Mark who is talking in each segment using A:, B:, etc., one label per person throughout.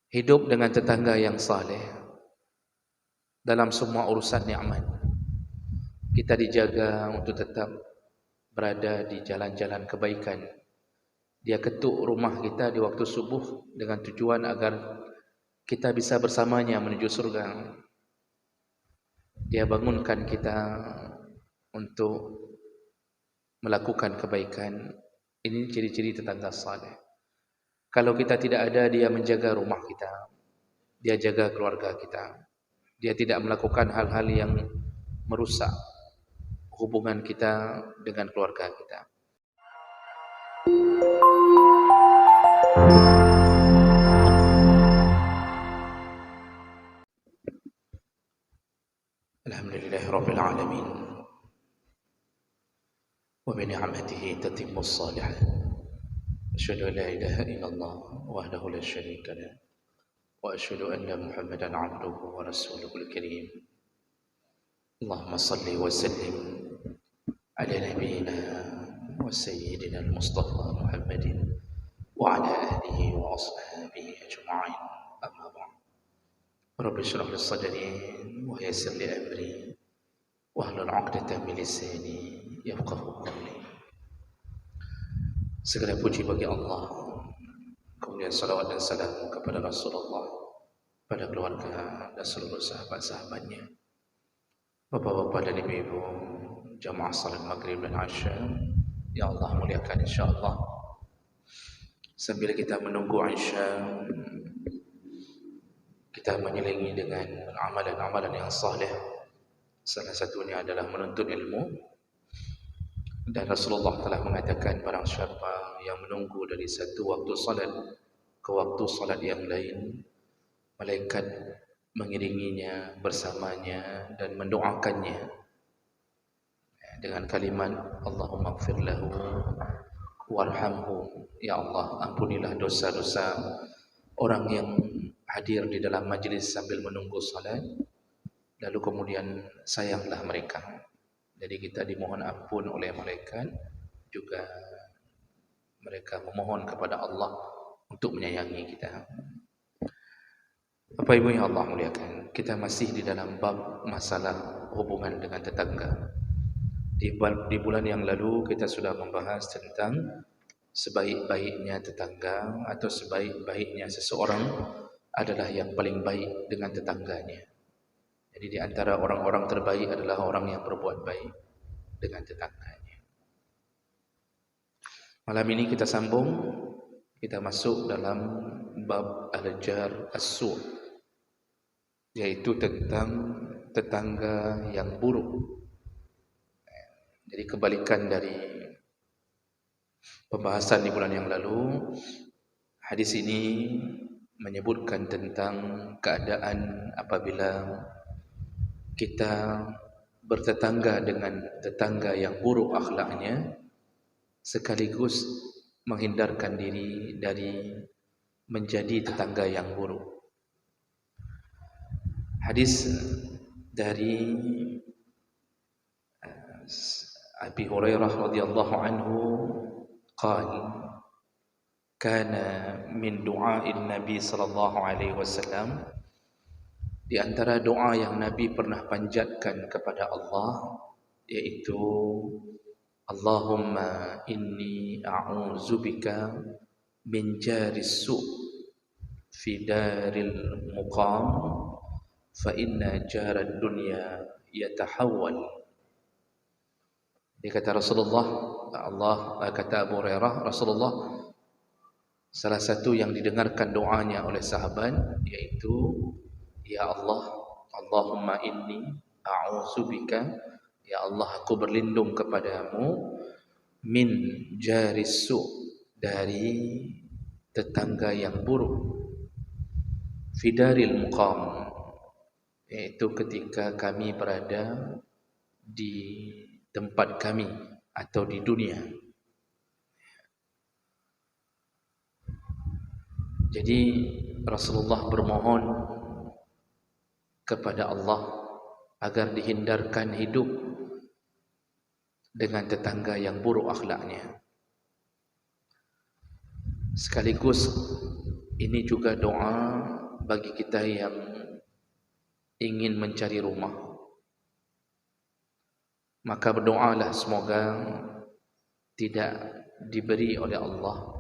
A: hidup dengan tetangga yang saleh dalam semua urusan nikmat. Kita dijaga untuk tetap berada di jalan-jalan kebaikan. Dia ketuk rumah kita di waktu subuh dengan tujuan agar kita bisa bersamanya menuju surga. Dia bangunkan kita untuk melakukan kebaikan. Ini ciri-ciri tetangga saleh. Kalau kita tidak ada, dia menjaga rumah kita, dia jaga keluarga kita. Dia tidak melakukan hal-hal yang merusak hubungan kita dengan keluarga kita. Alhamdulillahirabbil alamin. Wa bi ni'matihi tatimmus shalihat. Asyhadu an la ilaha illallah wahdahu la syarika lah. Wa asyhadu anna Muhammadan 'abduhu wa rasuluhul karim. Allahumma salli wa sallim ala nabiyyina wa sayyidina al-Mustafa Muhammadin wa ala alihi wa ashabihi ajma'in. Amma ba'd. Rabbi shrah li sadri wa yassir li amri wahlul 'uqdatam min lisani yafqahu qawli. Segala puji bagi Allah, kemudian salawat dan salam kepada Rasulullah, pada keluarga dan seluruh sahabat-sahabatnya, bapak-bapak dan ibu-ibu, jamaah salat maghrib dan isya. Ya Allah muliakan insyaAllah. Sambil kita menunggu isya, kita menyelingi dengan amalan-amalan yang saleh. Salah satunya adalah menuntut ilmu. Dan Rasulullah telah mengatakan, barang siapa yang menunggu dari satu waktu salat ke waktu salat yang lain, malaikat mengiringinya, bersamanya dan mendoakannya dengan kalimat Allahumma ighfir lahu warhamhu. Ya Allah, ampunilah dosa-dosa orang yang hadir di dalam majlis sambil menunggu salat, lalu kemudian sayanglah mereka. Jadi kita dimohon ampun oleh malaikat, juga mereka memohon kepada Allah untuk menyayangi kita. Bapak Ibu yang Allah muliakan, kita masih di dalam bab masalah hubungan dengan tetangga. Di bulan yang lalu kita sudah membahas tentang sebaik-baiknya tetangga atau sebaik-baiknya seseorang adalah yang paling baik dengan tetangganya. Jadi di antara orang-orang terbaik adalah orang yang berbuat baik dengan tetangganya. Malam ini kita sambung, kita masuk dalam bab al-jar as-su', yaitu tentang tetangga yang buruk. Jadi kebalikan dari pembahasan di bulan yang lalu, hadis ini menyebutkan tentang keadaan apabila kita bertetangga dengan tetangga yang buruk akhlaknya, sekaligus menghindarkan diri dari menjadi tetangga yang buruk. Hadis dari Abi Hurairah radhiyallahu anhu qala kana min du'a'in Nabi sallallahu alaihi wasallam, di antara doa yang Nabi pernah panjatkan kepada Allah, yaitu Allahumma inni a'udzubika min jaris su' fi daril muqam fa inna jarad dunya yatahawwal. Dia kata Rasulullah, kata Abu Hurairah, Rasulullah, salah satu yang didengarkan doanya oleh sahabat yaitu, ya Allah, Allahumma inni a'udzubika, ya Allah aku berlindung kepadamu, min jaris su', dari tetangga yang buruk, fidaril muqam, yaitu ketika kami berada di tempat kami atau di dunia. Jadi Rasulullah bermohon kepada Allah agar dihindarkan hidup dengan tetangga yang buruk akhlaknya. Sekaligus ini juga doa bagi kita yang ingin mencari rumah, maka berdoalah semoga tidak diberi oleh Allah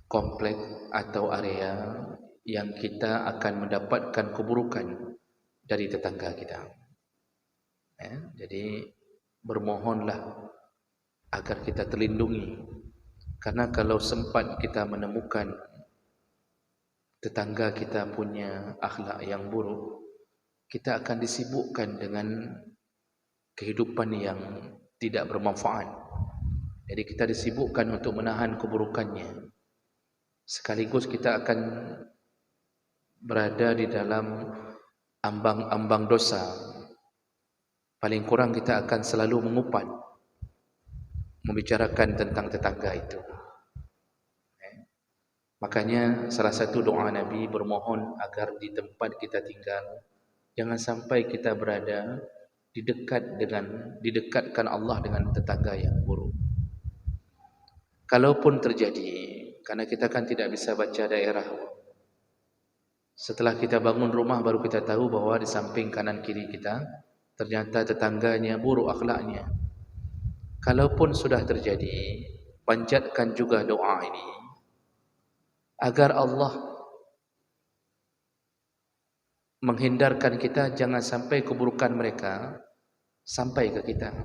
A: komplek atau area yang kita akan mendapatkan keburukan dari tetangga kita. Jadi bermohonlah agar kita terlindungi, karena kalau sempat kita menemukan tetangga kita punya akhlak yang buruk, kita akan disibukkan dengan kehidupan yang tidak bermanfaat. Jadi kita disibukkan untuk menahan keburukannya, sekaligus kita akan berada di dalam ambang-ambang dosa. Paling kurang kita akan selalu mengupat, membicarakan tentang tetangga itu. Makanya salah satu doa Nabi bermohon agar di tempat kita tinggal jangan sampai kita berada didekatkan Allah dengan tetangga yang buruk. Kalaupun terjadi, karena kita kan tidak bisa baca daerah. Setelah kita bangun rumah baru kita tahu bahwa di samping kanan kiri kita ternyata tetangganya buruk akhlaknya. Kalaupun sudah terjadi, panjatkan juga doa ini agar Allah menghindarkan kita jangan sampai keburukan mereka sampai ke kita.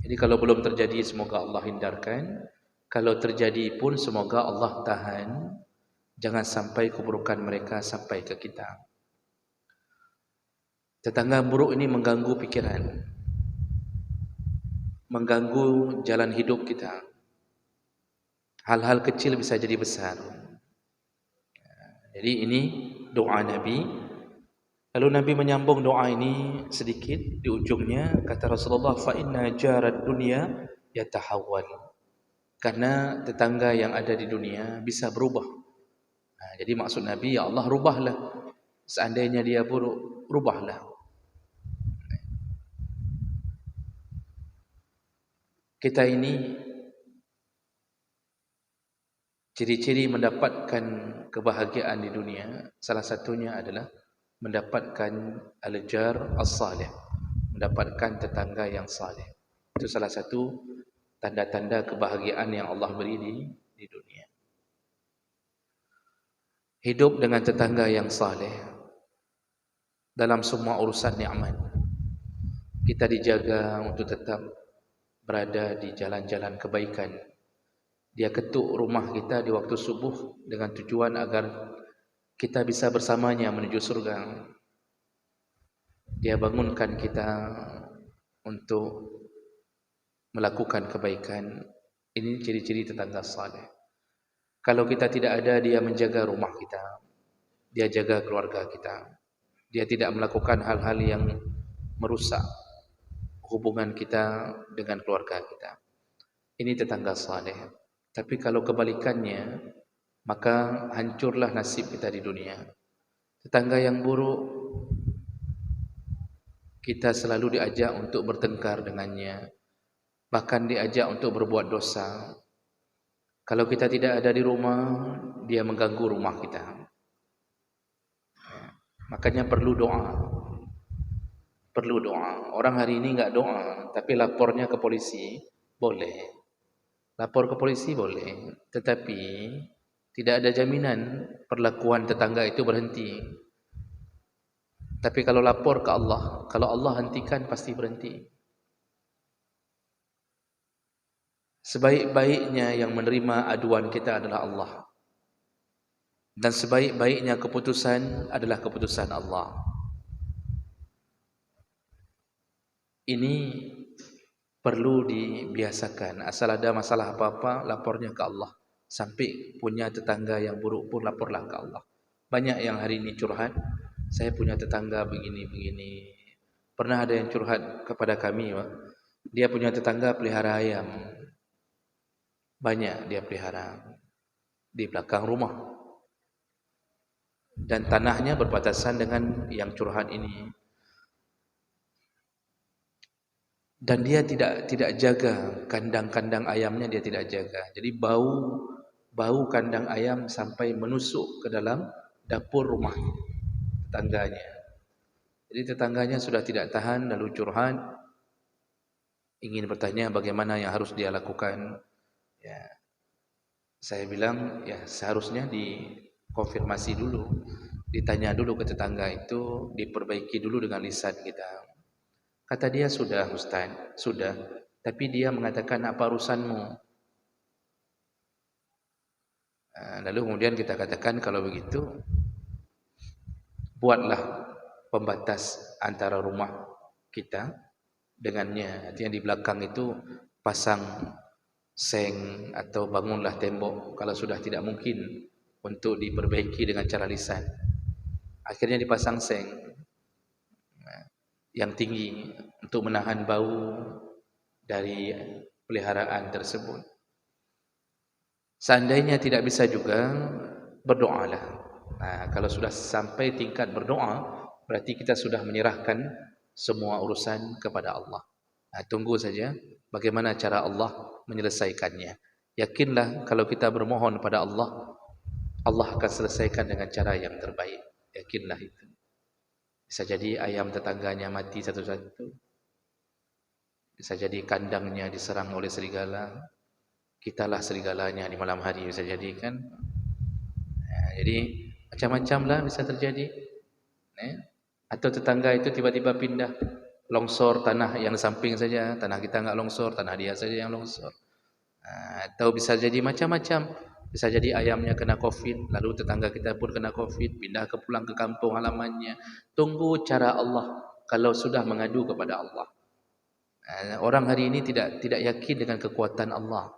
A: Jadi kalau belum terjadi semoga Allah hindarkan, kalau terjadi pun semoga Allah tahan, jangan sampai keburukan mereka sampai ke kita. Tetangga buruk ini mengganggu pikiran, mengganggu jalan hidup kita. Hal-hal kecil bisa jadi besar. Jadi ini doa Nabi. Lalu Nabi menyambung doa ini sedikit di ujungnya, kata Rasulullah, fa inna jarad dunya yatahawwal. Karena tetangga yang ada di dunia bisa berubah. Jadi maksud Nabi, ya Allah rubahlah. Seandainya dia buruk, rubahlah. Kita ini ciri-ciri mendapatkan kebahagiaan di dunia, salah satunya adalah mendapatkan al-jar as-salih, mendapatkan tetangga yang saleh. Itu salah satu tanda-tanda kebahagiaan yang Allah beri di dunia. Hidup dengan tetangga yang saleh dalam semua urusan nikmat. Kita dijaga untuk tetap berada di jalan-jalan kebaikan. Dia ketuk rumah kita di waktu subuh dengan tujuan agar kita bisa bersamanya menuju surga. Dia bangunkan kita untuk melakukan kebaikan. Ini ciri-ciri tetangga saleh. Kalau kita tidak ada, dia menjaga rumah kita, dia jaga keluarga kita, dia tidak melakukan hal-hal yang merusak hubungan kita dengan keluarga kita. Ini tetangga saleh. Tapi kalau kebalikannya, maka hancurlah nasib kita di dunia. Tetangga yang buruk, kita selalu diajak untuk bertengkar dengannya, bahkan diajak untuk berbuat dosa. Kalau kita tidak ada di rumah, dia mengganggu rumah kita. Makanya perlu doa. Perlu doa. Orang hari ini enggak doa, tapi lapornya ke polisi, boleh. Lapor ke polisi boleh, tetapi tidak ada jaminan perlakuan tetangga itu berhenti. Tapi kalau lapor ke Allah, kalau Allah hentikan pasti berhenti. Sebaik-baiknya yang menerima aduan kita adalah Allah. Dan sebaik-baiknya keputusan adalah keputusan Allah. Ini perlu dibiasakan. Asal ada masalah apa-apa, lapornya ke Allah. Sampai punya tetangga yang buruk pun laporlah ke Allah. Banyak yang hari ini curhat, saya punya tetangga begini-begini. Pernah ada yang curhat kepada kami, Pak. Dia punya tetangga pelihara ayam. Banyak dia pelihara di belakang rumah. Dan tanahnya berbatasan dengan yang curhat ini. Dan dia tidak jaga kandang-kandang ayamnya, dia tidak jaga. Jadi bau bau kandang ayam sampai menusuk ke dalam dapur rumah tetangganya. Jadi tetangganya sudah tidak tahan lalu curhat, ingin bertanya bagaimana yang harus dia lakukan. Ya, saya bilang ya seharusnya dikonfirmasi dulu, ditanya dulu ke tetangga itu, diperbaiki dulu dengan lisan kita. Kata dia sudah Ustaz, sudah. Tapi dia mengatakan apa urusanmu? Lalu kemudian kita katakan kalau begitu buatlah pembatas antara rumah kita dengannya. Artinya di belakang itu pasang seng atau bangunlah tembok kalau sudah tidak mungkin untuk diperbaiki dengan cara lisan. Akhirnya dipasang seng yang tinggi untuk menahan bau dari peliharaan tersebut. Seandainya tidak bisa juga, berdoalah. Kalau sudah sampai tingkat berdoa, berarti kita sudah menyerahkan semua urusan kepada Allah. Tunggu saja bagaimana cara Allah menyelesaikannya. Yakinlah kalau kita bermohon pada Allah, Allah akan selesaikan dengan cara yang terbaik. Yakinlah itu. Bisa jadi ayam tetangganya mati satu-satu. Bisa jadi kandangnya diserang oleh serigala. Kitalah serigalanya di malam hari, bisa jadi kan. Jadi macam-macam lah bisa terjadi. Atau tetangga itu tiba-tiba pindah, longsor tanah yang samping saja, tanah kita enggak longsor, tanah dia saja yang longsor. Atau bisa jadi macam-macam. Bisa jadi ayamnya kena COVID, lalu tetangga kita pun kena COVID, pindah pulang ke kampung halamannya. Tunggu cara Allah kalau sudah mengadu kepada Allah. Orang hari ini tidak yakin dengan kekuatan Allah.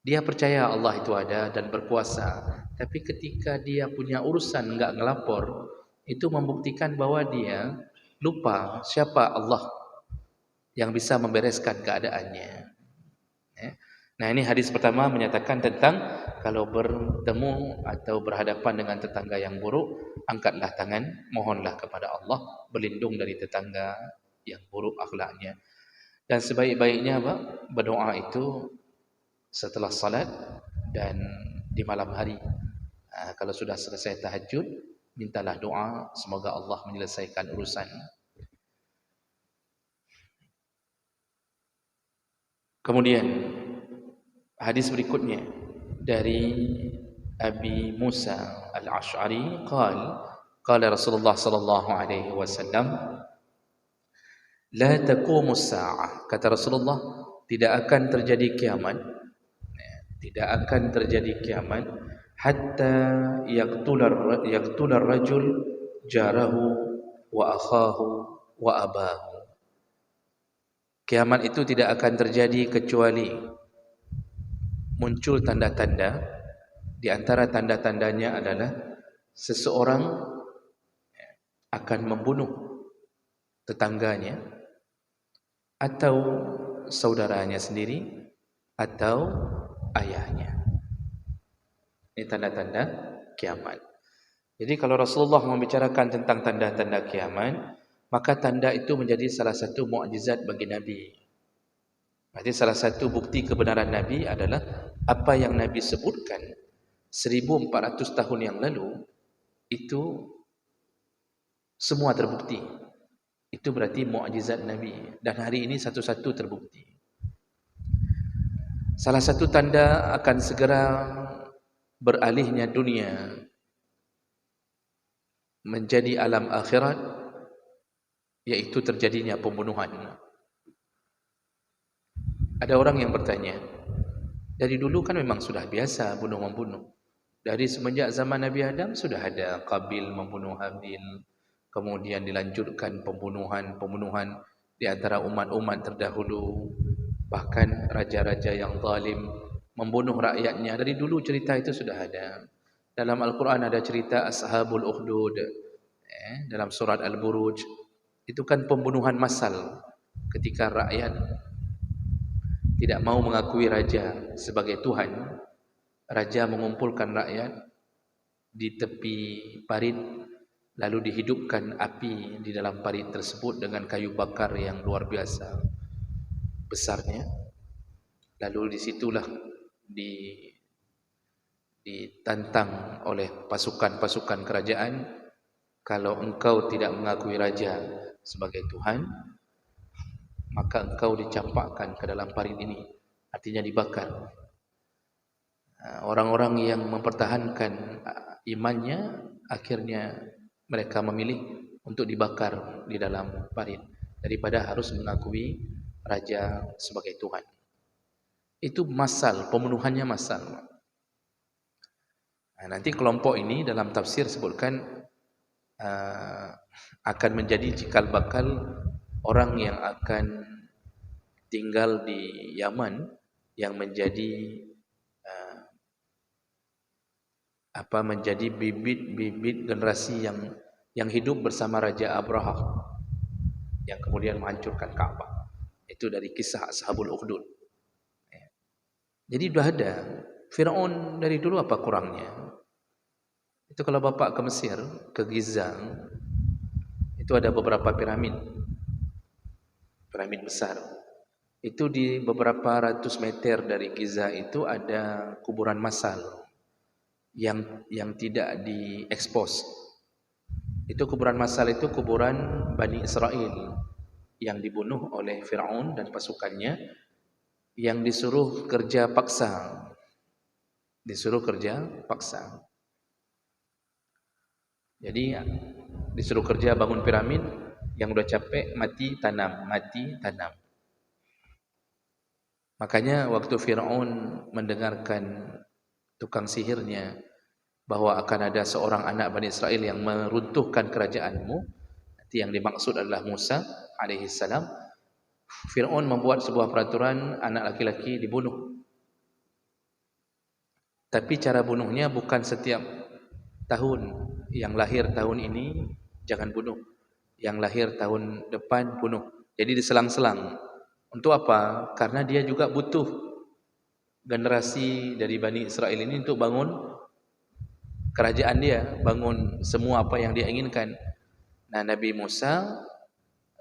A: Dia percaya Allah itu ada dan berkuasa, tapi ketika dia punya urusan enggak ngelapor, itu membuktikan bahwa dia lupa siapa Allah yang bisa membereskan keadaannya. Nah, ini hadis pertama menyatakan tentang kalau bertemu atau berhadapan dengan tetangga yang buruk, angkatlah tangan, mohonlah kepada Allah, berlindung dari tetangga yang buruk akhlaknya. Dan sebaik-baiknya apa? Berdoa itu setelah salat dan di malam hari. Kalau sudah selesai tahajud, mintalah doa semoga Allah menyelesaikan urusan. Kemudian hadis berikutnya dari Abi Musa Al-Asy'ari qala Rasulullah sallallahu alaihi wasallam la taqumu as-sa'ah, kata Rasulullah tidak akan terjadi kiamat, tidak akan terjadi kiamat hatta yaqtular rajul jarahu wa akhahu wa abahu. Kiamat itu tidak akan terjadi kecuali muncul tanda-tanda. Di antara tanda-tandanya adalah seseorang akan membunuh tetangganya atau saudaranya sendiri atau ayahnya. Ini tanda-tanda kiamat. Jadi kalau Rasulullah membicarakan tentang tanda-tanda kiamat, maka tanda itu menjadi salah satu mukjizat bagi Nabi. Berarti salah satu bukti kebenaran Nabi adalah apa yang Nabi sebutkan 1400 tahun yang lalu itu semua terbukti. Itu berarti mukjizat Nabi, dan hari ini satu-satu terbukti. Salah satu tanda akan segera beralihnya dunia menjadi alam akhirat, yaitu terjadinya pembunuhan. Ada orang yang bertanya, dari dulu kan memang sudah biasa bunuh-membunuh. Dari semenjak zaman Nabi Adam sudah ada Qabil membunuh Habil. Kemudian dilanjutkan pembunuhan di antara umat-umat terdahulu. Bahkan raja-raja yang zalim membunuh rakyatnya. Dari dulu cerita itu sudah ada. Dalam Al-Quran ada cerita Ashabul Ukhdud. Dalam surat Al-Buruj. Itu kan pembunuhan massal ketika rakyat tidak mau mengakui raja sebagai Tuhan. Raja mengumpulkan rakyat di tepi parit, lalu dihidupkan api di dalam parit tersebut dengan kayu bakar yang luar biasa besarnya. Lalu disitulah ditantang oleh pasukan-pasukan kerajaan, kalau engkau tidak mengakui raja sebagai Tuhan, maka engkau dicampakkan ke dalam parit ini, artinya dibakar. Orang-orang yang mempertahankan imannya, akhirnya mereka memilih untuk dibakar di dalam parit daripada harus mengakui raja sebagai Tuhan. Itu massal, pembunuhannya massal. Nanti kelompok ini dalam tafsir sebutkan akan menjadi cikal bakal orang yang akan tinggal di Yaman, yang menjadi menjadi bibit-bibit generasi yang hidup bersama Raja Abraha yang kemudian menghancurkan Ka'bah. Itu dari kisah Ashabul Ukhdud. Jadi sudah ada. Firaun dari dulu apa kurangnya? Itu kalau bapak ke Mesir, ke Giza, itu ada beberapa piramid besar. Itu di beberapa ratus meter dari Giza itu ada kuburan massal yang tidak diekspos. Itu kuburan massal itu kuburan Bani Israel yang dibunuh oleh Firaun dan pasukannya, yang disuruh kerja paksa. Jadi disuruh kerja bangun piramid, yang udah capek mati tanam. Makanya waktu Firaun mendengarkan tukang sihirnya bahwa akan ada seorang anak Bani Israel yang meruntuhkan kerajaanmu, nanti yang dimaksud adalah Musa alaihissalam, Firaun membuat sebuah peraturan anak laki-laki dibunuh. Tapi cara bunuhnya bukan setiap tahun, yang lahir tahun ini jangan bunuh, yang lahir tahun depan bunuh. Jadi diselang-selang. Untuk apa? Karena dia juga butuh generasi dari Bani Israel ini untuk bangun kerajaan dia, bangun semua apa yang dia inginkan. Nah, Nabi Musa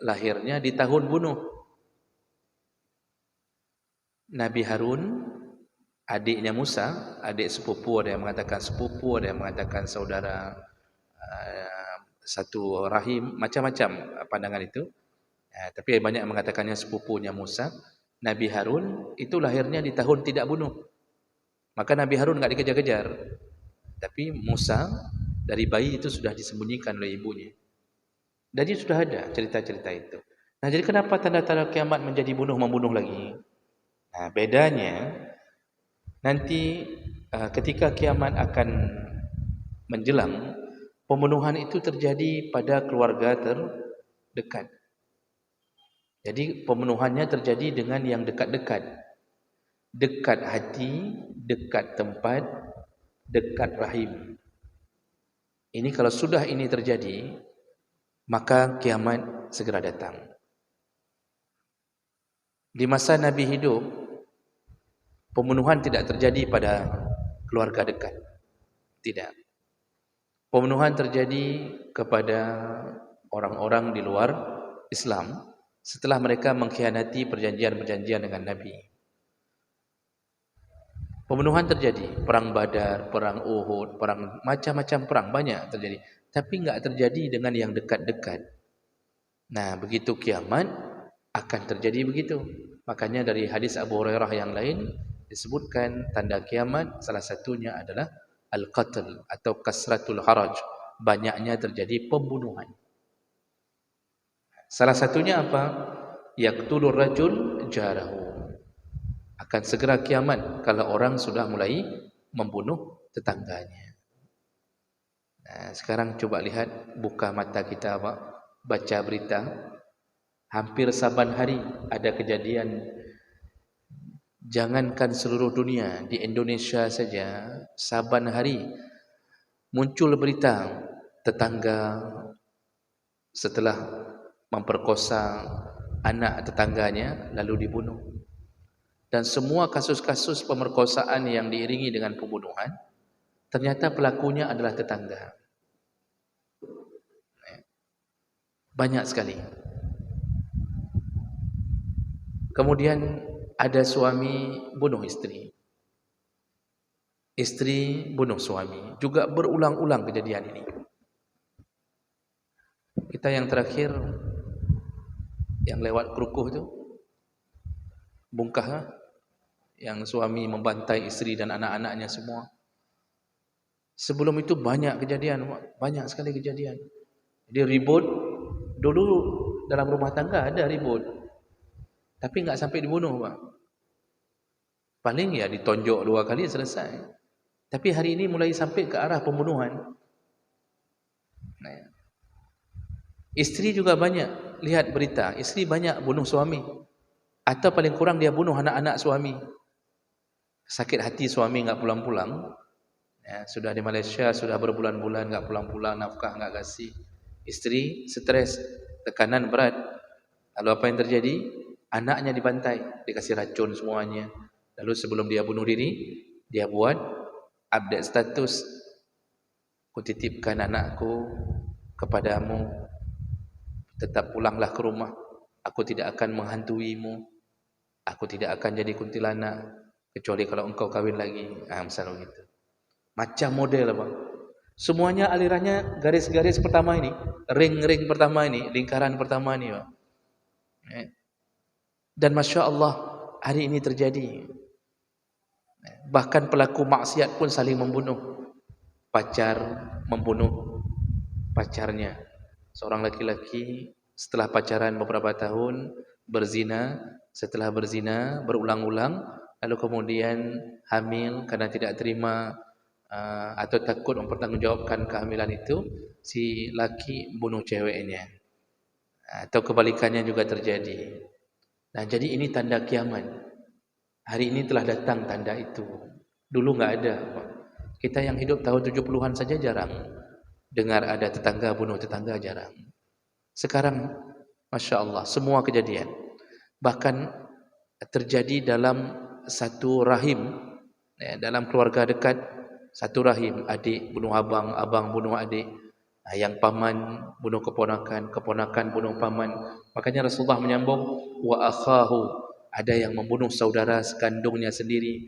A: lahirnya di tahun bunuh. Nabi Harun, adiknya Musa, adik sepupu, ada yang mengatakan sepupu, ada yang mengatakan saudara satu rahim, macam-macam pandangan itu. Tapi banyak yang mengatakannya sepupunya Musa. Nabi Harun itu lahirnya di tahun tidak bunuh. Maka Nabi Harun enggak dikejar-kejar. Tapi Musa dari bayi itu sudah disembunyikan oleh ibunya. Jadi sudah ada cerita-cerita itu. Nah, jadi kenapa tanda-tanda kiamat menjadi membunuh lagi? Nah, bedanya nanti ketika kiamat akan menjelang, pembunuhan itu terjadi pada keluarga terdekat. Jadi pembunuhannya terjadi dengan yang dekat-dekat. Dekat hati, dekat tempat, dekat rahim. Ini kalau sudah ini terjadi, maka kiamat segera datang. Di masa Nabi hidup, pembunuhan tidak terjadi pada keluarga dekat. Tidak. Pembunuhan terjadi kepada orang-orang di luar Islam setelah mereka mengkhianati perjanjian-perjanjian dengan Nabi. Pembunuhan terjadi, perang Badar, perang Uhud, perang macam-macam perang banyak terjadi, tapi enggak terjadi dengan yang dekat-dekat. Nah, begitu kiamat akan terjadi begitu. Makanya dari hadis Abu Hurairah yang lain disebutkan tanda kiamat salah satunya adalah al-qatl atau kasratul haraj, banyaknya terjadi pembunuhan. Salah satunya apa? Yaqtulur rajul jarahu. Akan segera kiamat kalau orang sudah mulai membunuh tetangganya. Nah, sekarang coba lihat, buka mata kita, Pak, baca berita. Hampir saban hari ada kejadian. Jangankan seluruh dunia, di Indonesia saja saban hari muncul berita tetangga setelah memperkosa anak tetangganya lalu dibunuh. Dan semua kasus-kasus pemerkosaan yang diiringi dengan pembunuhan, ternyata pelakunya adalah tetangga. Banyak sekali. Kemudian ada suami bunuh istri. isteri bunuh suami. Juga berulang-ulang kejadian ini. Kita yang terakhir, yang lewat Kerukuh tu, Bungkah, yang suami membantai isteri dan anak-anaknya semua. Sebelum itu banyak kejadian, banyak sekali kejadian. Jadi ribut, dulu dalam rumah tangga ada ribut, tapi enggak sampai dibunuh, Pak. Paling ya ditonjok 2 kali selesai. Tapi hari ini mulai sampai ke arah pembunuhan. Nah, isteri juga banyak, lihat berita, isteri banyak bunuh suami. Atau paling kurang dia bunuh anak-anak suami. Sakit hati suami enggak pulang-pulang. Ya, sudah di Malaysia, sudah berbulan-bulan enggak pulang-pulang, nafkah enggak kasih. Isteri stres, tekanan berat. Lalu apa yang terjadi? Anaknya dibantai, dikasih racun semuanya. Lalu sebelum dia bunuh diri, dia buat update status. Ku titipkan anakku kepadamu, tetap pulanglah ke rumah. Aku tidak akan menghantuimu. Aku tidak akan jadi kuntilanak kecuali kalau engkau kahwin lagi. Misalnya gitu. Macam model, Bang. Semuanya alirannya garis-garis pertama ini, ring-ring pertama ini, lingkaran pertama ini, Bang. Dan Masya Allah, hari ini terjadi. Bahkan pelaku maksiat pun saling membunuh. Pacar membunuh pacarnya. Seorang laki-laki setelah pacaran beberapa tahun berzina, setelah berzina berulang-ulang, lalu kemudian hamil karena tidak terima atau takut mempertanggungjawabkan kehamilan itu, si laki bunuh ceweknya. Atau kebalikannya juga terjadi. Nah, jadi ini tanda kiamat. Hari ini telah datang tanda itu. Dulu enggak ada. Kita yang hidup tahun 70-an saja jarang dengar ada tetangga bunuh tetangga, jarang. Sekarang Masya Allah, semua kejadian. Bahkan terjadi dalam satu rahim, dalam keluarga dekat, satu rahim, adik bunuh abang, abang bunuh adik, yang paman bunuh keponakan, keponakan bunuh paman. Makanya Rasulullah menyambung, wa akhahu, ada yang membunuh saudara sekandungnya sendiri,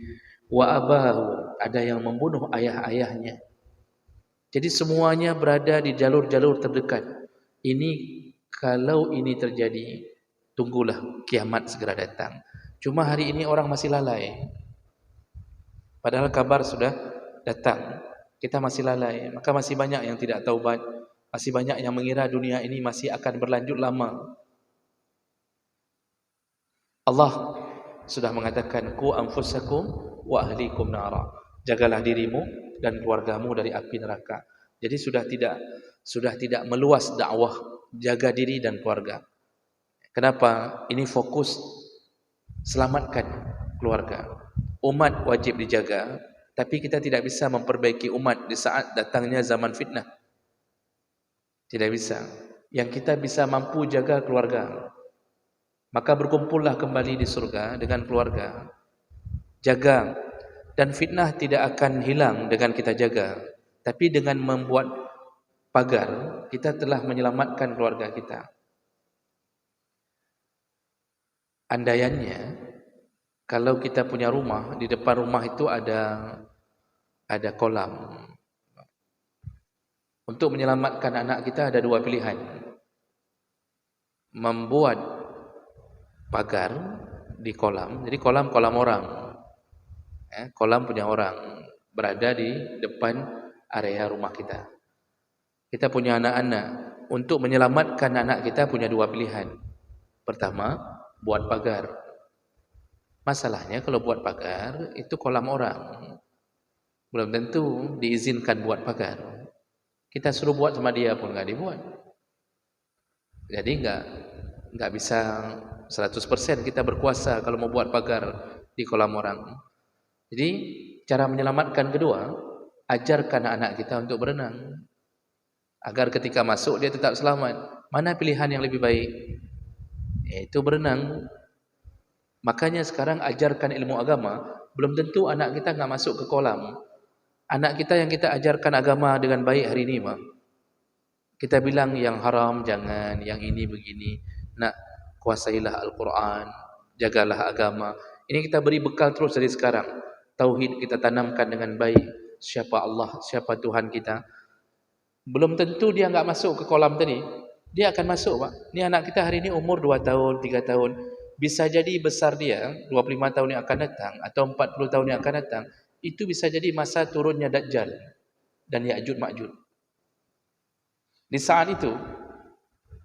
A: wa abahu, ada yang membunuh ayah-ayahnya. Jadi semuanya berada di jalur-jalur terdekat. Ini kalau ini terjadi, tunggulah kiamat segera datang. Cuma hari ini orang masih lalai. Padahal kabar sudah datang, kita masih lalai. Maka masih banyak yang tidak taubat, masih banyak yang mengira dunia ini masih akan berlanjut lama. Allah sudah mengatakan, ku anfusakum wa ahlikum nara. Jagalah dirimu dan keluargamu dari api neraka. Jadi sudah tidak meluas dakwah jaga diri dan keluarga. Kenapa? Ini fokus selamatkan keluarga. Umat wajib dijaga, tapi kita tidak bisa memperbaiki umat di saat datangnya zaman fitnah. Tidak bisa. Yang kita bisa mampu jaga keluarga. Maka berkumpullah kembali di surga dengan keluarga. Jaga. Dan fitnah tidak akan hilang dengan kita jaga. Tapi dengan membuat pagar, kita telah menyelamatkan keluarga kita. Andaiannya, kalau kita punya rumah, di depan rumah itu ada kolam. Untuk menyelamatkan anak kita ada 2 pilihan. Membuat pagar di kolam. Jadi kolam orang. Kolam punya orang, berada di depan area rumah kita. Kita punya anak-anak. Untuk menyelamatkan anak kita punya 2 pilihan. Pertama, buat pagar. Masalahnya kalau buat pagar, itu kolam orang. Belum tentu diizinkan buat pagar. Kita suruh buat sama dia pun enggak dibuat. Jadi enggak bisa 100% kita berkuasa kalau mau buat pagar di kolam orang. Jadi cara menyelamatkan kedua, ajarkan anak kita untuk berenang. Agar ketika masuk dia tetap selamat. Mana pilihan yang lebih baik? Yaitu berenang. Makanya sekarang ajarkan ilmu agama, belum tentu anak kita enggak masuk ke kolam. Anak kita yang kita ajarkan agama dengan baik hari ini, kita bilang yang haram jangan, yang ini begini. Nak, kuasailah Al-Quran, jagalah agama. Ini kita beri bekal terus dari sekarang. tauhid kita tanamkan dengan baik, siapa Allah, siapa Tuhan kita, belum tentu dia enggak masuk ke kolam tadi. Dia akan masuk, Pak. Ni anak kita hari ini umur 2 tahun, 3 tahun. Bisa jadi besar dia 25 tahun yang akan datang atau 40 tahun yang akan datang, itu bisa jadi masa turunnya Dajjal dan Ya'juj Ma'juj. Di saat itu,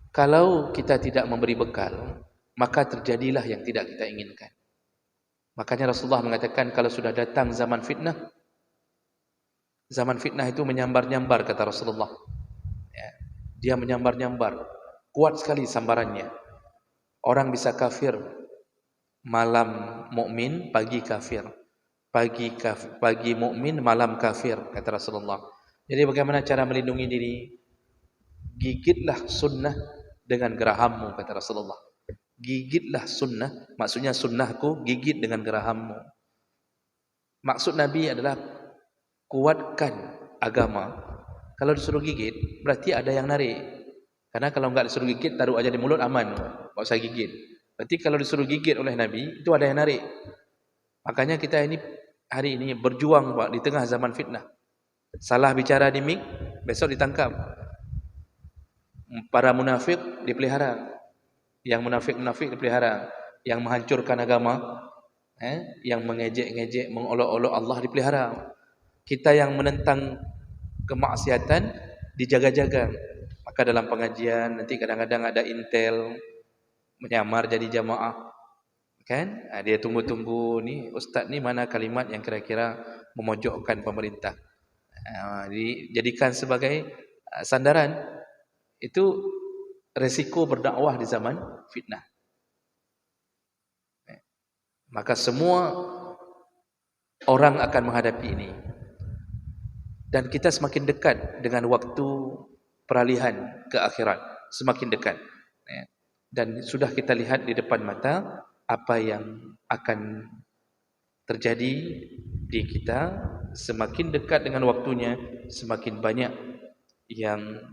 A: kalau kita tidak memberi bekal, maka terjadilah yang tidak kita inginkan. Makanya Rasulullah mengatakan kalau sudah datang zaman fitnah itu menyambar-nyambar, kata Rasulullah. Ya, dia menyambar-nyambar, kuat sekali sambarannya. Orang bisa kafir malam mukmin, pagi kafir. Pagi mukmin, malam kafir, kata Rasulullah. Jadi bagaimana cara melindungi diri? Gigitlah sunnah dengan gerahammu, kata Rasulullah. Gigitlah sunnah, maksudnya sunnahku, gigit dengan gerahammu. Maksud Nabi adalah kuatkan agama. Kalau disuruh gigit, berarti ada yang narik. Karena kalau enggak disuruh gigit, taruh aja di mulut, aman, enggak usah gigit. Berarti kalau disuruh gigit oleh Nabi, itu ada yang narik. Makanya kita ini hari ini berjuang, Pak, di tengah zaman fitnah. Salah bicara di mik, besok ditangkap. Para munafik dipelihara, yang munafik-munafik dipelihara, yang menghancurkan agama, yang mengejek-ngejek, mengolok-olok Allah dipelihara. Kita yang menentang kemaksiatan dijaga-jaga. Maka dalam pengajian nanti kadang-kadang ada intel menyamar jadi jamaah, kan? Dia tunggu-tunggu ni ustaz ni mana kalimat yang kira-kira memojokkan pemerintah. Dijadikan sebagai sandaran. Itu resiko berdakwah di zaman fitnah. Maka semua orang akan menghadapi ini. Dan kita semakin dekat dengan waktu peralihan ke akhirat, semakin dekat. Dan sudah kita lihat di depan mata apa yang akan terjadi di kita. Semakin dekat dengan waktunya, semakin banyak yang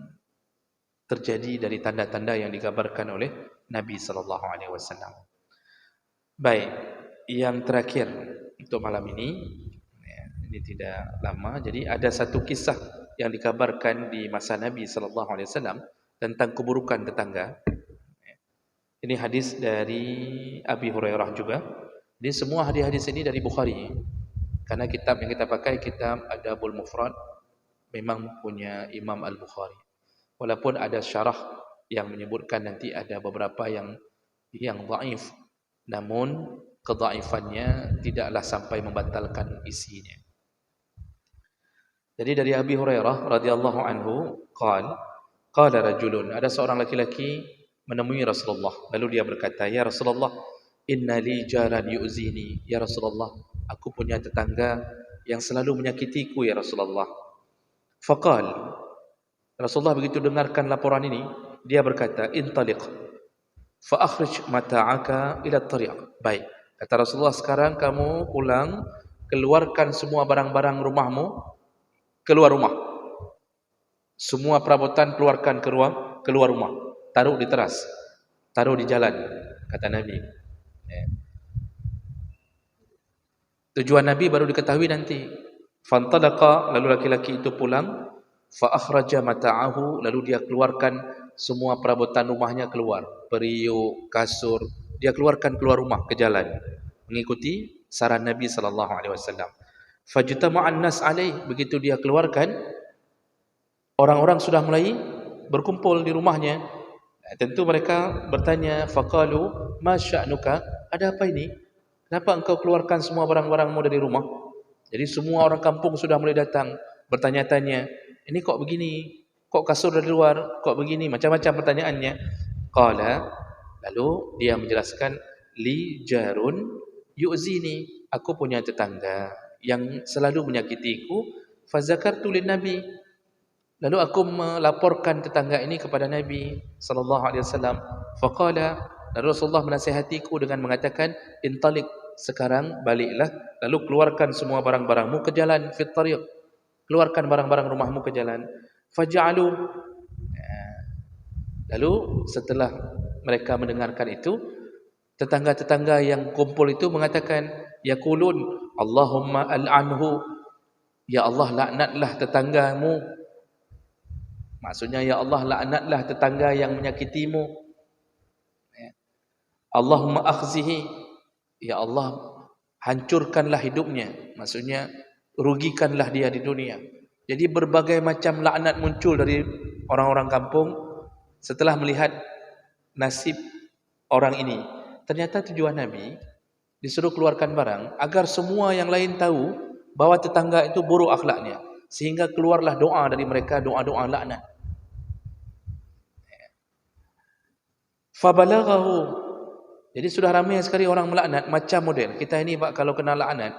A: terjadi dari tanda-tanda yang digambarkan oleh Nabi sallallahu alaihi wasallam. Baik, yang terakhir untuk malam ini tidak lama. Jadi ada satu kisah yang dikabarkan di masa Nabi sallallahu alaihi wasallam tentang keburukan tetangga. Ini hadis dari Abi Hurairah juga. Jadi semua hadis-hadis ini dari Bukhari. Karena kitab yang kita pakai kitab Adabul Mufrad memang punya Imam Al-Bukhari. Walaupun ada syarah yang menyebutkan nanti ada beberapa yang dhaif, namun kedhaifannya tidaklah sampai membatalkan isinya. Jadi dari Abi Hurairah radhiyallahu anhu qala rajulun, ada seorang laki-laki menemui Rasulullah, lalu dia berkata, "Ya Rasulullah, inna li jaran yu'zini." Ya Rasulullah, aku punya tetangga yang selalu menyakitiku ya Rasulullah. Faqal, Rasulullah begitu dengarkan laporan ini, dia berkata, "Intaliq fa akhrij mata'aka ila at-tariq." Baik, kata Rasulullah, sekarang kamu pulang, keluarkan semua barang-barang rumahmu keluar rumah. Semua perabotan keluarkan keluar rumah. Taruh di teras, taruh di jalan, kata Nabi. Tujuan Nabi baru diketahui nanti. Fantalaqa, lalu laki-laki itu pulang. Fa akhraja mata'ahu, lalu dia keluarkan semua perabotan rumahnya keluar, periuk, kasur, dia keluarkan keluar rumah ke jalan, mengikuti saran Nabi sallallahu alaihi wasallam. Fajtama'an nas alaih, begitu dia keluarkan, orang-orang sudah mulai berkumpul di rumahnya. Tentu mereka bertanya, faqalu ma sya'nuka, ada apa ini? Kenapa engkau keluarkan semua barang-barangmu dari rumah? Jadi semua orang kampung sudah mulai datang bertanya-tanya, ini kok begini? Kok kasur dari luar? Kok begini? Macam-macam pertanyaannya. Qala, lalu dia menjelaskan, li jarun yu'zini, aku punya tetangga yang selalu menyakitiku. Fazakartu lin Nabi, lalu aku melaporkan tetangga ini kepada Nabi sallallahu alaihi wasallam. Faqala, lalu Rasulullah menasihatiku dengan mengatakan, intalik, sekarang baliklah, lalu keluarkan semua barang-barangmu ke jalan, fit tariq, keluarkan barang-barang rumahmu ke jalan. Faja'alu, lalu setelah mereka mendengarkan itu, tetangga-tetangga yang kumpul itu mengatakan, Yaqulun Allahumma al'anhu, ya Allah laknatlah tetanggamu. Maksudnya ya Allah laknatlah tetangga yang menyakitimu. Allahumma akhzihi, ya Allah hancurkanlah hidupnya. Maksudnya rugikanlah dia di dunia. Jadi berbagai macam laknat muncul dari orang-orang kampung setelah melihat nasib orang ini. Ternyata tujuan Nabi disuruh keluarkan barang agar semua yang lain tahu bahawa tetangga itu buruk akhlaknya, sehingga keluarlah doa dari mereka, doa-doa laknat. Fabalaghahu, jadi sudah ramai sekali orang melaknat macam model kita ini Pak. Kalau kena laknat,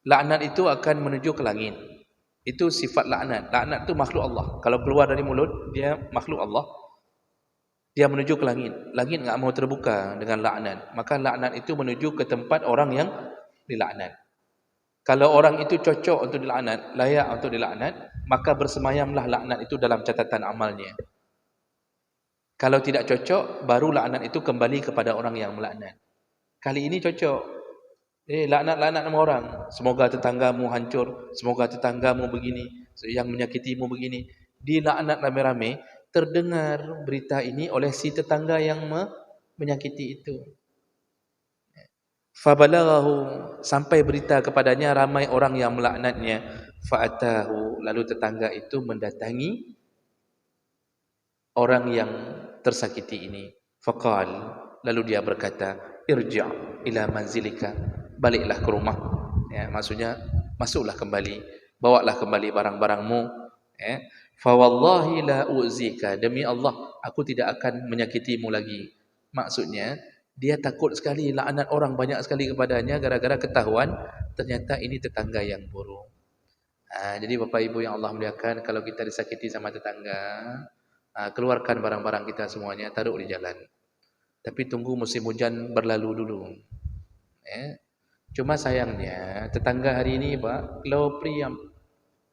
A: laknat itu akan menuju ke langit. Itu sifat laknat. Laknat itu makhluk Allah. Kalau keluar dari mulut, dia makhluk Allah. Dia menuju ke langit. Langit enggak mau terbuka dengan laknat. Maka laknat itu menuju ke tempat orang yang dilaknat. Kalau orang itu cocok untuk dilaknat, layak untuk dilaknat, maka bersemayamlah laknat itu dalam catatan amalnya. Kalau tidak cocok, baru laknat itu kembali kepada orang yang melaknat. Kali ini cocok. Laknat-laknat sama orang. Semoga tetanggamu hancur, semoga tetanggamu begini, yang menyakitimu begini. Dilaknat rame-rame, terdengar berita ini oleh si tetangga yang menyakiti itu. Fabalaghahu, sampai berita kepadanya ramai orang yang melaknatnya. Fa'atahu, lalu tetangga itu mendatangi orang yang tersakiti ini. Faqal, lalu dia berkata, irji' ila manzilika, baliklah ke rumah. Ya, maksudnya masuklah kembali, bawalah kembali barang-barangmu. Ya. Fa wallahi la uzika, demi Allah aku tidak akan menyakitimu lagi. Maksudnya dia takut sekali laknat orang banyak sekali kepadanya gara-gara ketahuan ternyata ini tetangga yang buruk. Jadi Bapak Ibu yang Allah muliakan, kalau kita disakiti sama tetangga, keluarkan barang-barang kita semuanya, taruh di jalan. Tapi tunggu musim hujan berlalu dulu. Cuma sayangnya tetangga hari ini Pak, low priam.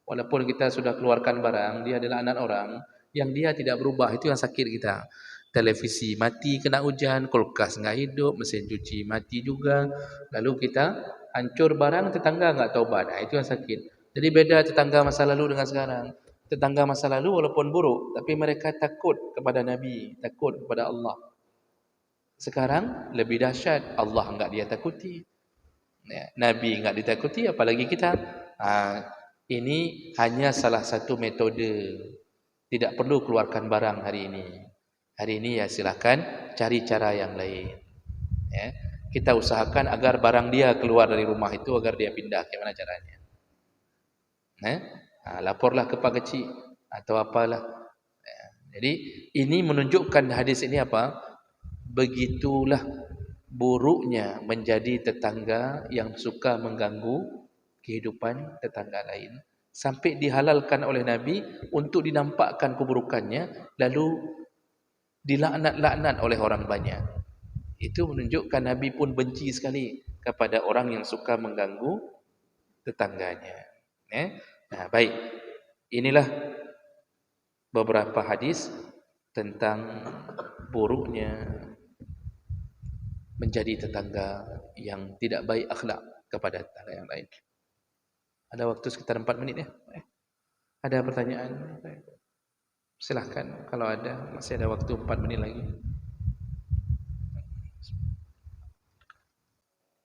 A: Walaupun kita sudah keluarkan barang, dia adalah anak orang yang dia tidak berubah, itu yang sakit kita. Televisi mati kena hujan, kulkas enggak hidup, mesin cuci mati juga. Lalu kita hancur barang, tetangga enggak taubat. Itu yang sakit. Jadi beda tetangga masa lalu dengan sekarang. Tetangga masa lalu walaupun buruk, tapi mereka takut kepada Nabi, takut kepada Allah. Sekarang lebih dahsyat, Allah enggak dia takuti. Nabi enggak ditakuti, apalagi kita. Ini hanya salah satu metode. Tidak perlu keluarkan barang hari ini. Hari ini ya silakan cari cara yang lain. Kita usahakan agar barang dia keluar dari rumah itu, agar dia pindah. Bagaimana caranya? Laporlah ke Pak Kecil atau apalah. Jadi ini menunjukkan hadis ini apa? Begitulah buruknya menjadi tetangga yang suka mengganggu kehidupan tetangga lain, sampai dihalalkan oleh Nabi untuk dinampakkan keburukannya, lalu dilaknat-laknat oleh orang banyak. Itu menunjukkan Nabi pun benci sekali kepada orang yang suka mengganggu tetangganya. Baik, inilah beberapa hadis tentang buruknya menjadi tetangga yang tidak baik akhlak kepada tetangga yang lain. Ada waktu sekitar 4 menit ya. Ada pertanyaan? Silahkan kalau ada, masih ada waktu 4 menit lagi.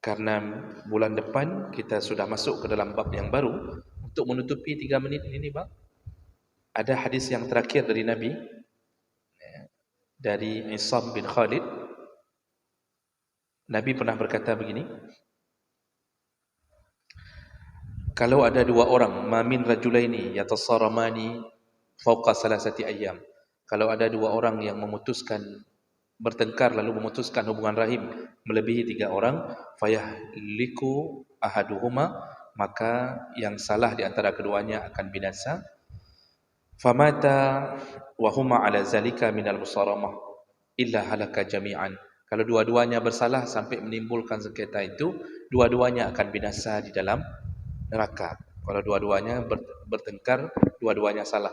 A: Karena bulan depan kita sudah masuk ke dalam bab yang baru. Untuk menutupi 3 menit ini Bang, ada hadis yang terakhir dari Nabi, dari Isam bin Khalid. Nabi pernah berkata begini, kalau ada 2 orang, mamin rajulaini yatasaramani fawqa salasati ayyam. Kalau ada 2 orang yang memutuskan bertengkar lalu memutuskan hubungan rahim melebihi 3 orang, fayahliku ahaduhuma, maka yang salah di antara keduanya akan binasa. Famata wa huma ala zalika minal musaramah illa halaka jami'an. Kalau dua-duanya bersalah sampai menimbulkan sengketa itu, dua-duanya akan binasa di dalam neraka. Kalau dua-duanya bertengkar, dua-duanya salah.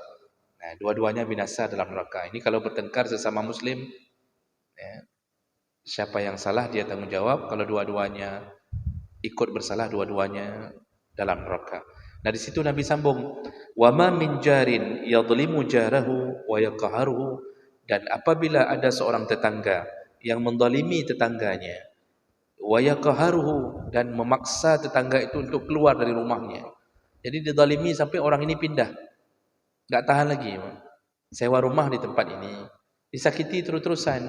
A: Dua-duanya binasa dalam neraka. Ini kalau bertengkar sesama muslim, siapa yang salah dia tanggung jawab. Kalau dua-duanya ikut bersalah dua-duanya dalam neraka. Nah di situ Nabi sambung, wa ma min jarin yadhlimu jarahu wa yaqharuhu, dan apabila ada seorang tetangga yang menzalimi tetangganya, wa yaqharuhu, dan memaksa tetangga itu untuk keluar dari rumahnya. Jadi dizalimi sampai orang ini pindah, enggak tahan lagi. Sewa rumah di tempat ini, disakiti terus-terusan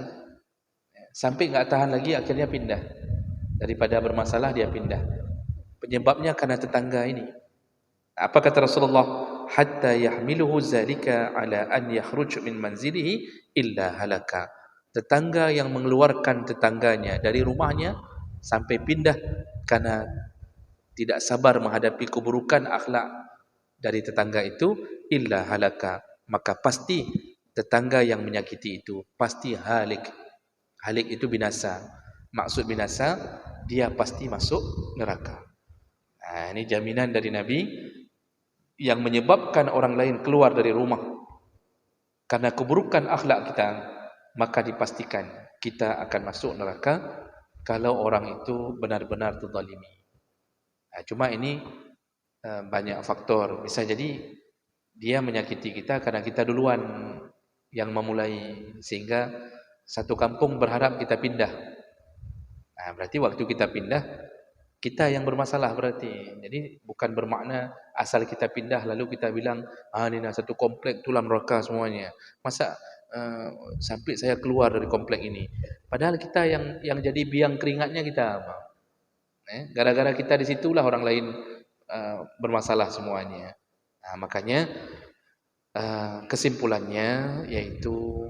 A: sampai enggak tahan lagi, akhirnya pindah. Daripada bermasalah dia pindah. Penyebabnya karena tetangga ini. Apa kata Rasulullah? Hatta yahmiluhu zalika ala an yakhruj min manzilihi illa halaka. Tetangga yang mengeluarkan tetangganya dari rumahnya sampai pindah karena tidak sabar menghadapi keburukan akhlak dari tetangga itu, illa halaka, maka pasti tetangga yang menyakiti itu pasti halik. Halik itu binasa. Maksud binasa, dia pasti masuk neraka. Nah, ini jaminan dari Nabi yang menyebabkan orang lain keluar dari rumah karena keburukan akhlak kita, maka dipastikan kita akan masuk neraka kalau orang itu benar-benar terzalimi. Nah, cuma ini banyak faktor. Bisa jadi dia menyakiti kita karena kita duluan yang memulai, sehingga satu kampung berharap kita pindah. Nah, berarti waktu kita pindah, kita yang bermasalah berarti. Jadi bukan bermakna asal kita pindah lalu kita bilang, ini satu komplek tulang neraka semuanya. Masa sampai saya keluar dari komplek ini. Padahal kita yang jadi biang keringatnya kita. Gara-gara kita di situlah orang lain bermasalah semuanya. Nah, makanya kesimpulannya yaitu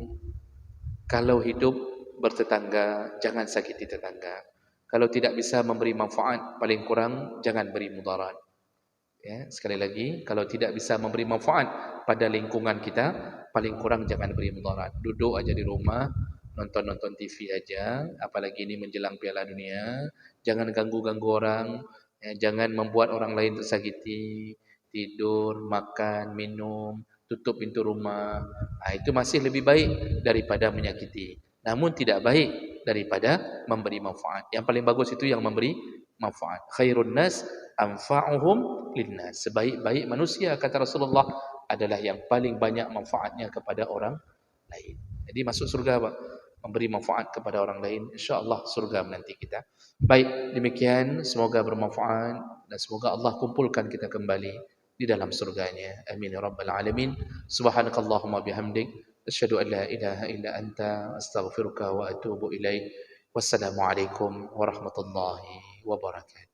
A: kalau hidup bertetangga, jangan sakiti tetangga. Kalau tidak bisa memberi manfaat, paling kurang jangan beri mudarat. Ya, sekali lagi, kalau tidak bisa memberi manfaat pada lingkungan kita, paling kurang jangan beri mudarat. Duduk aja di rumah, nonton-nonton TV aja, apalagi ini menjelang Piala Dunia, jangan ganggu-ganggu orang, ya, jangan membuat orang lain tersakiti, tidur, makan, minum, tutup pintu rumah. Nah, itu masih lebih baik daripada menyakiti. Namun tidak baik daripada memberi manfaat. Yang paling bagus itu yang memberi manfaat. Khairun nas anfa'uhum linnas. Sebaik-baik manusia, kata Rasulullah, adalah yang paling banyak manfaatnya kepada orang lain. Jadi masuk surga apa? Memberi manfaat kepada orang lain, insya-Allah surga menanti kita. Baik, demikian, semoga bermanfaat dan semoga Allah kumpulkan kita kembali di dalam surganya. Amin ya rabbal alamin. Subhanakallahumma bihamdik, asyhadu an la ilaha illa anta, astaghfiruka wa atubu ilaik. Wassalamualaikum warahmatullahi wabarakatuh.